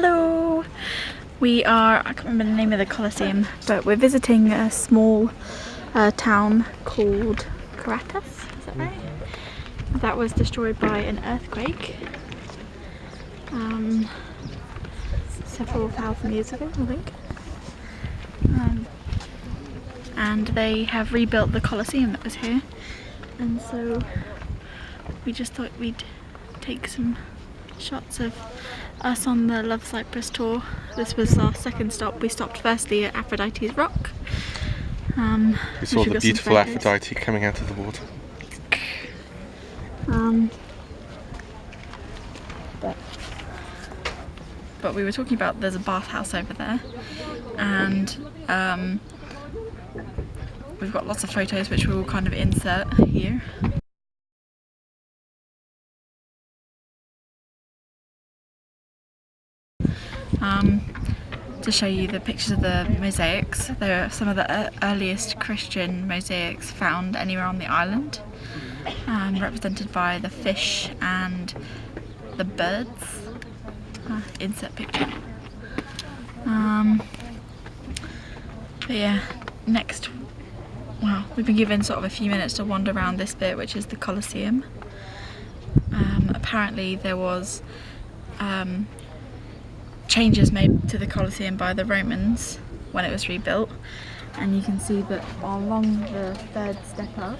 Hello! We are, I can't remember the name of the Colosseum, but we're visiting a small town called Caracas, is that right? That was destroyed by an earthquake several thousand years ago, I think. And they have rebuilt the Colosseum that was here, and so we just thought we'd take some shots of us on the Love Cyprus tour. This was our second stop. We stopped firstly at Aphrodite's Rock. We saw the beautiful Aphrodite coming out of the water. But we were talking about, there's a bathhouse over there, and we've got lots of photos which we will kind of insert here. To show you the pictures of the mosaics. They're some of the earliest Christian mosaics found anywhere on the island, represented by the fish and the birds. Insert picture. But yeah, next, well, we've been given sort of a few minutes to wander around this bit, which is the Colosseum. Apparently there was changes made to the Colosseum by the Romans when it was rebuilt, and you can see that along the third step up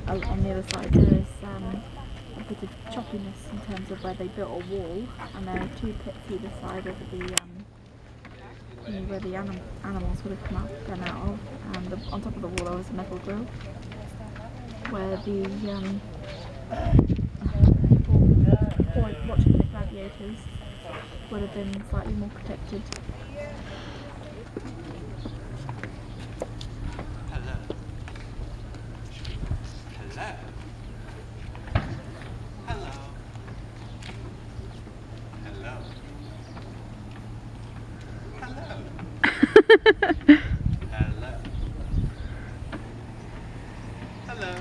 on the other side there's a bit of choppiness in terms of where they built a wall, and there are two pits either side of where the animals would have come up and out of, and on top of the wall there was a metal grill where the people watching the gladiators would have been slightly more protected. Hello. Hello. Hello. Hello. Hello. Hello.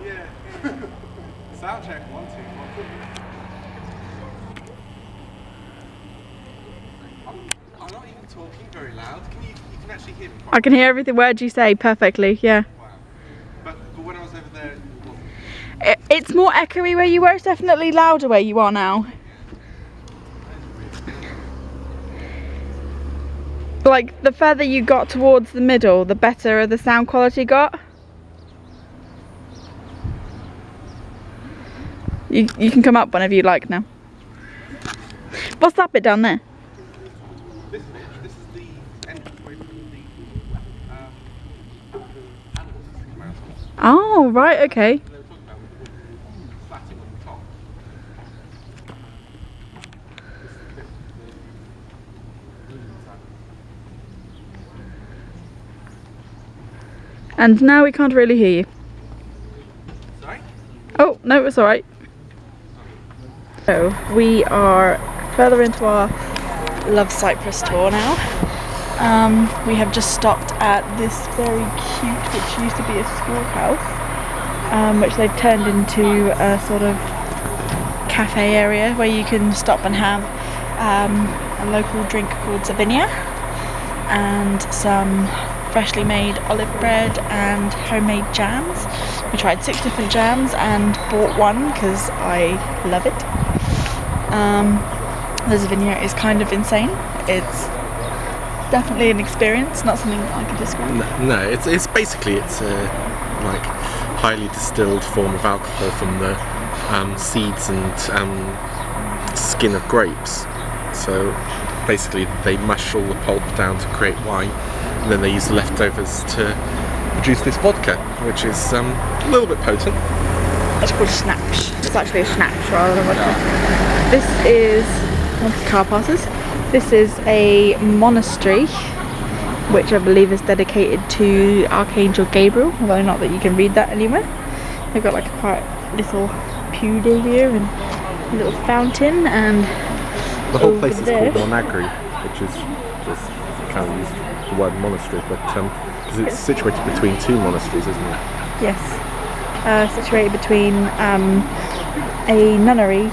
Yeah. Sound check, 1, 2, 1, 2. I'm not even talking very loud. You can actually hear me properly. I can hear every word you say perfectly, yeah. Wow. But when I was over there, it wasn't. It's more echoey where you were, it's definitely louder where you are now. Like, the further you got towards the middle, the better the sound quality got. You can come up whenever you like now. What's that bit down there? This is the entrance from the animals that come out of. Oh, right, okay. They were talking about slatting on the top. And now we can't really hear you. Sorry? Oh, no, it's alright. So, we are further into our Love Cyprus tour now. We have just stopped at this very cute, which used to be a schoolhouse, which they've turned into a sort of cafe area where you can stop and have a local drink called Savinia and some freshly made olive bread and homemade jams. We tried 6 different jams and bought one because I love it. The Savinia is kind of insane. It's definitely an experience, not something that I could describe. No, it's basically a like highly distilled form of alcohol from the seeds and skin of grapes. So basically they mash all the pulp down to create wine, and then they use the leftovers to produce this vodka, which is a little bit potent. It's called schnapps. It's actually a schnapps rather than vodka. This is, once the car passes, this is a monastery which I believe is dedicated to Archangel Gabriel, although not that you can read that anywhere. They've got like a quite little pew here and a little fountain, and the whole place is called Monagri, which is just kind of used the word monastery, but because it's situated between 2 monasteries, isn't it? Yes, situated between a nunnery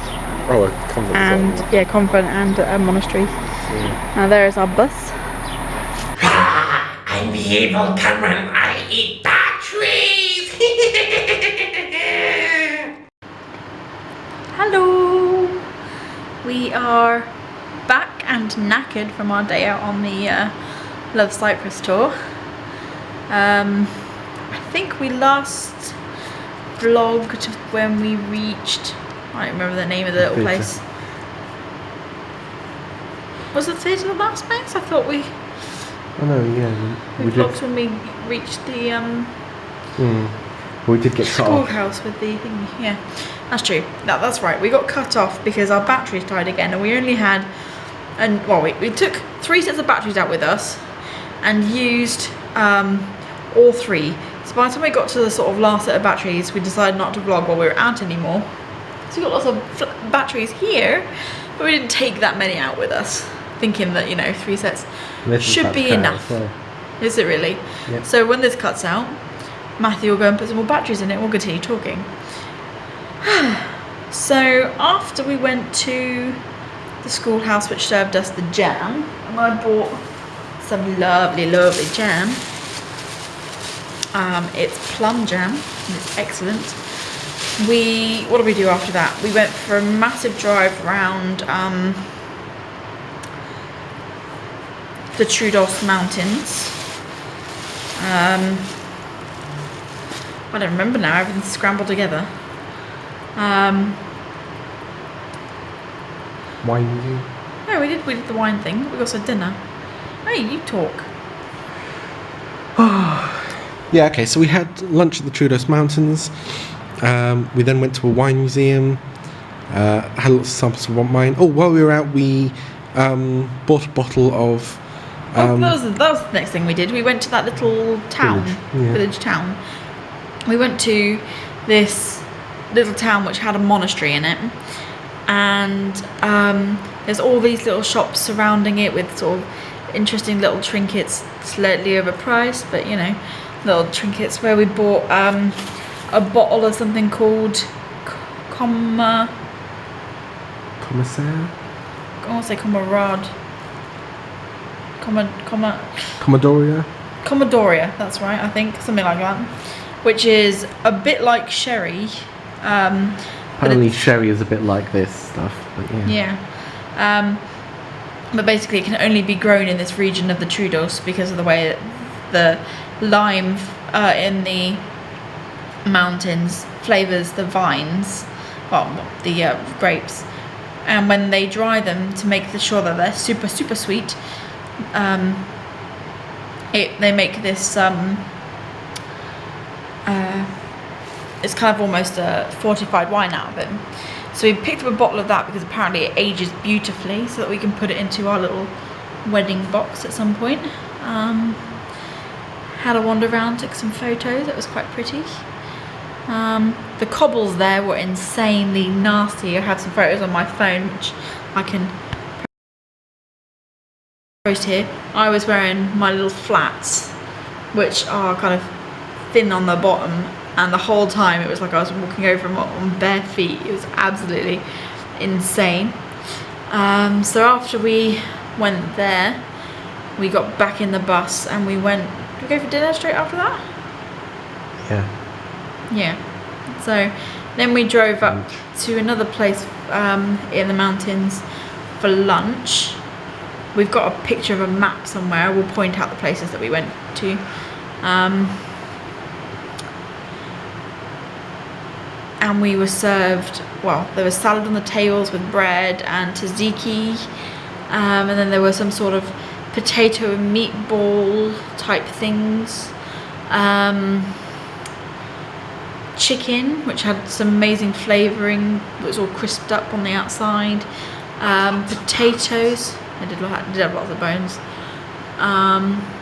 Oh, a convent. and yeah, convent and monasteries. Yeah. Now there is our bus. I'm the evil Cameron. I eat batteries. Hello! We are back and knackered from our day out on the Love Cyprus tour. I think we last vlogged when we reached, I don't remember the name of the little place. Was the theatre the last place? I thought we Oh no, yeah. we vlogged when we reached the We did get cut off. schoolhouse with the thing. Yeah, that's true. No, that's right. We got cut off because our batteries died again, and we only had, we took 3 sets of batteries out with us, and used all 3. So by the time we got to the sort of last set of batteries, we decided not to vlog while we were out anymore. So we got lots of batteries here, but we didn't take that many out with us, thinking that, you know, 3 sets should be enough. Is it really? Yep. So when this cuts out, Matthew will go and put some more batteries in it and we'll continue talking. So after we went to the schoolhouse which served us the jam, and I bought some lovely jam. It's plum jam and it's excellent. What did we do after that? We went for a massive drive around the Troodos Mountains. I don't remember now, everything's scrambled together. Wine museum. No, we did the wine thing. We also had dinner. Hey, you talk. Yeah, okay, so we had lunch at the Troodos Mountains. We then went to a wine museum. Had lots of samples of wine. Oh, while we were out, we bought a bottle of... that was the next thing we did. We went to that little town, village town. We went to this little town which had a monastery in it, and there's all these little shops surrounding it with sort of interesting little trinkets, slightly overpriced, but you know, little trinkets, where we bought a bottle of something called Commissaire? I want to say Comrade. Commodoria, that's right, I think, something like that, which is a bit like sherry. Apparently sherry is a bit like this stuff, but yeah. But basically it can only be grown in this region of the Troodos because of the way that the lime in the mountains flavours the vines, the grapes, and when they dry them to make sure that they're super sweet, they make this it's kind of almost a fortified wine out of it. So we picked up a bottle of that because apparently it ages beautifully, so that we can put it into our little wedding box at some point. Had a wander around, took some photos. It was quite pretty. The cobbles there were insanely nasty. I have some photos on my phone which I can post here. I was wearing my little flats, which are kind of thin on the bottom, and the whole time it was like I was walking over them on bare feet. It was absolutely insane. So after we went there, we got back in the bus and we went, did we go for dinner straight after that? Yeah. So then we drove up to another place in the mountains for lunch. We've got a picture of a map somewhere. We'll point out the places that we went to. And we were served, there was salad on the tables with bread and tzatziki, and then there was some sort of potato and meatball type things, chicken, which had some amazing flavouring, it was all crisped up on the outside, potatoes, I did have lots of bones.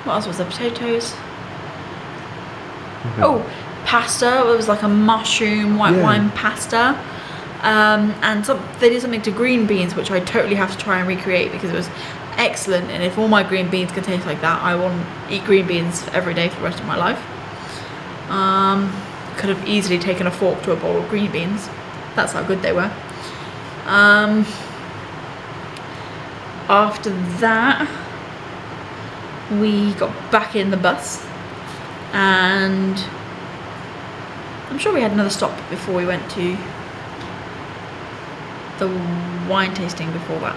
What else was there? Potatoes. Oh, pasta. It was like a mushroom white wine pasta. And they did something to green beans, which I totally have to try and recreate because it was excellent. And if all my green beans can taste like that, I will eat green beans every day for the rest of my life. Could have easily taken a fork to a bowl of green beans. That's how good they were. After that, we got back in the bus, and I'm sure we had another stop before we went to the wine tasting before that.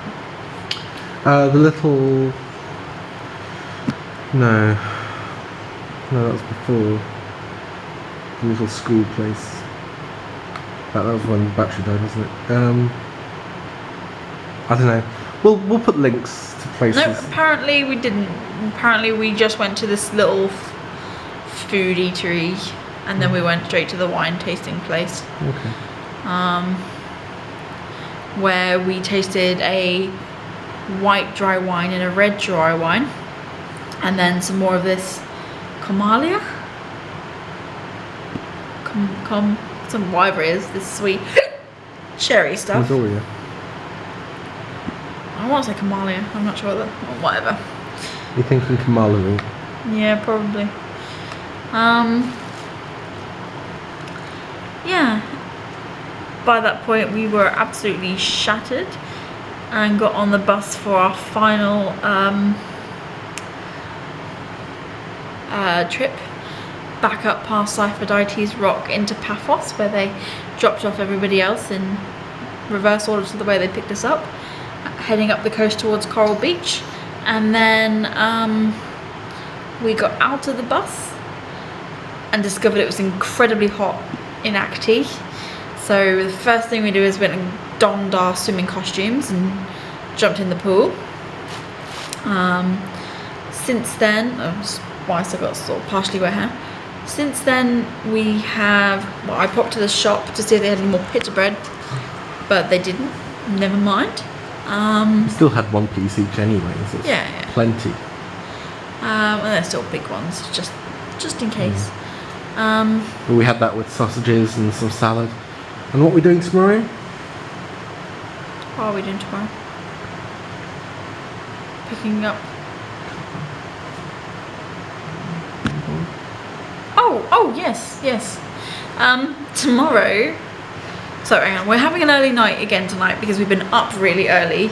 The little... No, that was before. The little school place. That was when the battery died, wasn't it? I don't know. We'll put links to places. No, apparently we didn't. Apparently we just went to this little food eatery, and then we went straight to the wine tasting place. Okay. Where we tasted a white dry wine and a red dry wine, and then some more of this Comalia. Some whatever it is, this sweet sherry stuff. Midoriya. I want to say Comalia, I'm not sure whatever. You're thinking Kamaru? Yeah, probably. Yeah. By that point we were absolutely shattered and got on the bus for our final trip back up past Aphrodite's Rock into Paphos, where they dropped off everybody else in reverse order to the way they picked us up, heading up the coast towards Coral Beach. And then we got out of the bus and discovered it was incredibly hot in Acti. So the first thing we did was went and donned our swimming costumes and jumped in the pool. Since then, why I still got sort of partially wet hair. Since then we have, well, I popped to the shop to see if they had any more pita bread, but they didn't. Never mind. We still had one piece each anyway, so it's yeah. plenty. And they're still big ones, just in case. But we had that with sausages and some salad. And what are we doing tomorrow? What are we doing tomorrow? Picking up. Oh yes. Tomorrow. So hang on, we're having an early night again tonight because we've been up really early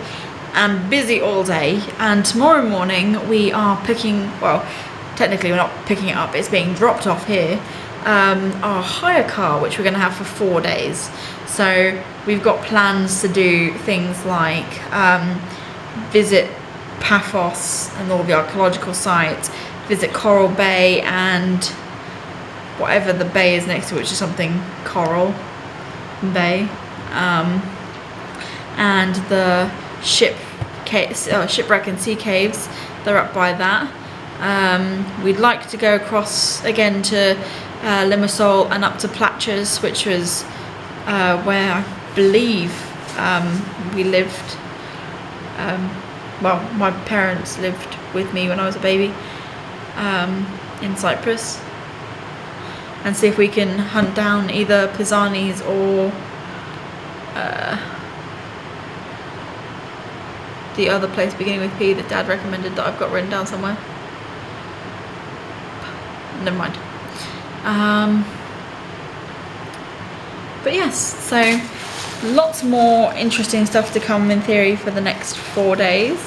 and busy all day. And tomorrow morning we are picking. Well, technically we're not picking it up; it's being dropped off here. Our hire car, which we're going to have for 4 days. So we've got plans to do things like visit Paphos and all the archaeological sites, visit Coral Bay and whatever the bay is next to, which is something Coral Bay, and the shipwreck and sea caves. They're up by that. We'd like to go across again to Limassol and up to Platchers, which was where I believe we lived. Well, my parents lived with me when I was a baby in Cyprus, and see if we can hunt down either Pisani's or the other place beginning with P that Dad recommended that I've got written down somewhere. Never mind. But yes, so lots more interesting stuff to come in theory for the next 4 days.